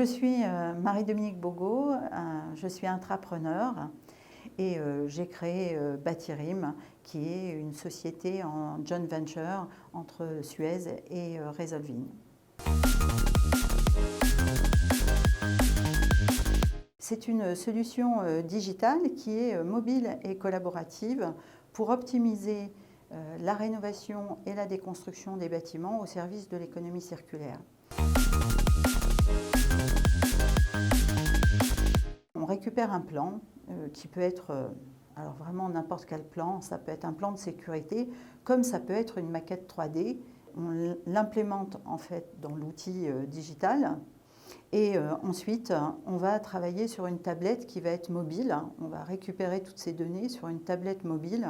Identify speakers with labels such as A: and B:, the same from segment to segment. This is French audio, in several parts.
A: Je suis Marie-Dominique Bogo, je suis intrapreneur et j'ai créé Batirim, qui est une société en joint venture entre Suez et Resolving. C'est une solution digitale qui est mobile et collaborative pour optimiser la rénovation et la déconstruction des bâtiments au service de l'économie circulaire. On récupère un plan qui peut être, alors vraiment n'importe quel plan, ça peut être un plan de sécurité, comme ça peut être une maquette 3D. On l'implémente en fait dans l'outil digital et ensuite on va travailler sur une tablette qui va être mobile. On va récupérer toutes ces données sur une tablette mobile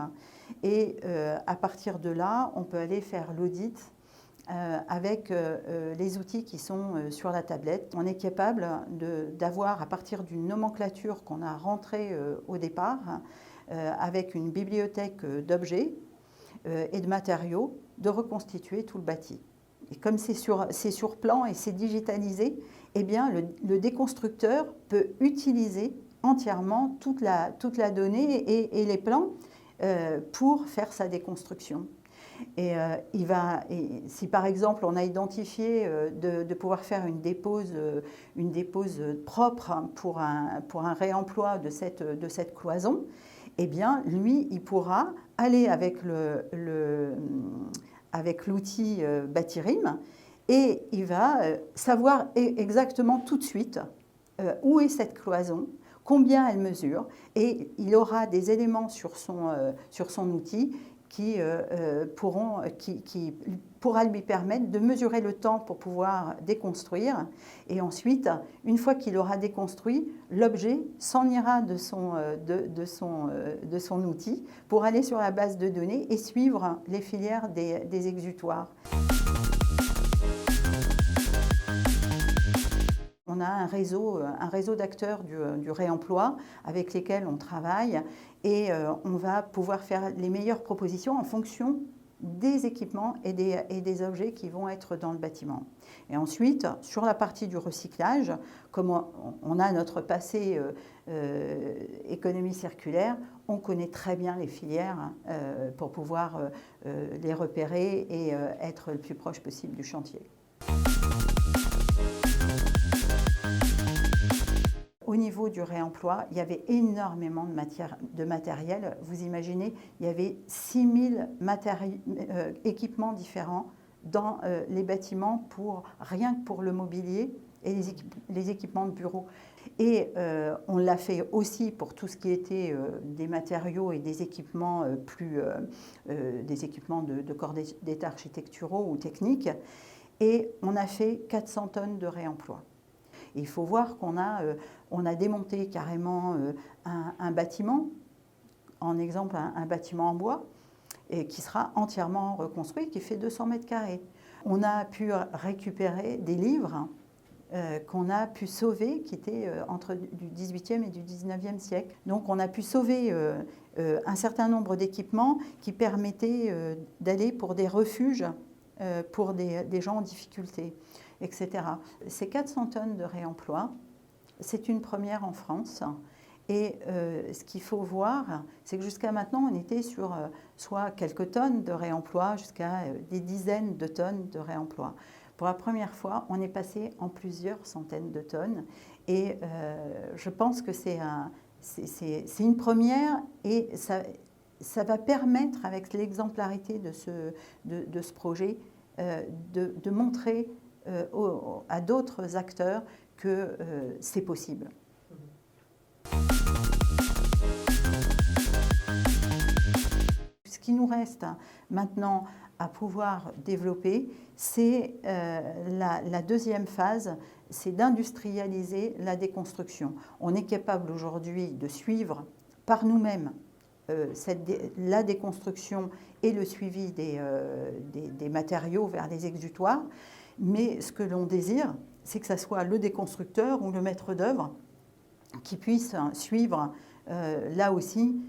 A: et à partir de là, on peut aller faire l'audit avec les outils qui sont sur la tablette. On est capable d'avoir, à partir d'une nomenclature qu'on a rentrée au départ, avec une bibliothèque d'objets et de matériaux, de reconstituer tout le bâti. Et comme c'est sur plan et c'est digitalisé, eh bien, le déconstructeur peut utiliser entièrement toute la donnée et les plans pour faire sa déconstruction. Et si par exemple on a identifié de pouvoir faire une dépose propre pour un réemploi de cette cloison, eh bien lui il pourra aller avec l'outil Batirim et il va savoir exactement tout de suite où est cette cloison, combien elle mesure, et il aura des éléments sur son outil qui pourra lui permettre de mesurer le temps pour pouvoir déconstruire. Et ensuite, une fois qu'il aura déconstruit, l'objet s'en ira de son outil pour aller sur la base de données et suivre les filières des exutoires. On a un réseau d'acteurs du réemploi avec lesquels on travaille et on va pouvoir faire les meilleures propositions en fonction des équipements et des objets qui vont être dans le bâtiment. Et ensuite, sur la partie du recyclage, comme on a notre passé économie circulaire, on connaît très bien les filières pour pouvoir les repérer et être le plus proche possible du chantier. Au niveau du réemploi, il y avait énormément de matériel. Vous imaginez, il y avait 6000 équipements différents dans les bâtiments, rien que pour le mobilier et les équipements de bureau. Et on l'a fait aussi pour tout ce qui était des matériaux et des équipements des équipements de corps d'état architecturaux ou techniques. Et on a fait 400 tonnes de réemploi. Il faut voir qu'on a démonté carrément un bâtiment, en exemple un bâtiment en bois, et qui sera entièrement reconstruit, qui fait 200 mètres carrés. On a pu récupérer des livres qu'on a pu sauver, qui étaient entre du XVIIIe et du XIXe siècle. Donc on a pu sauver un certain nombre d'équipements qui permettaient d'aller pour des refuges pour des gens en difficulté, etc. Ces 400 tonnes de réemploi, c'est une première en France. Et ce qu'il faut voir, c'est que jusqu'à maintenant, on était sur soit quelques tonnes de réemploi, jusqu'à des dizaines de tonnes de réemploi. Pour la première fois, on est passé en plusieurs centaines de tonnes. Et je pense que c'est une première et ça va permettre, avec l'exemplarité de ce projet, de montrer à d'autres acteurs que c'est possible. Ce qui nous reste maintenant à pouvoir développer, c'est la deuxième phase, c'est d'industrialiser la déconstruction. On est capable aujourd'hui de suivre par nous-mêmes la déconstruction et le suivi des matériaux vers les exutoires, mais ce que l'on désire, c'est que ce soit le déconstructeur ou le maître d'œuvre qui puisse suivre là aussi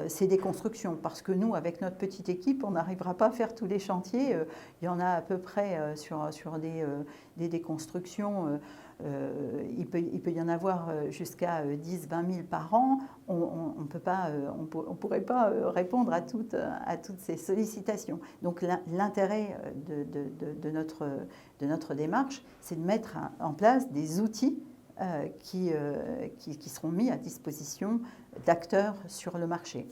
A: ces déconstructions. Parce que nous, avec notre petite équipe, on n'arrivera pas à faire tous les chantiers. Il y en a à peu près sur des déconstructions. Il peut y en avoir jusqu'à 10 000 20 000 par an. On ne pourrait pas répondre à toutes ces sollicitations. Donc l'intérêt de notre démarche, c'est de mettre en place des outils qui seront mis à disposition d'acteurs sur le marché.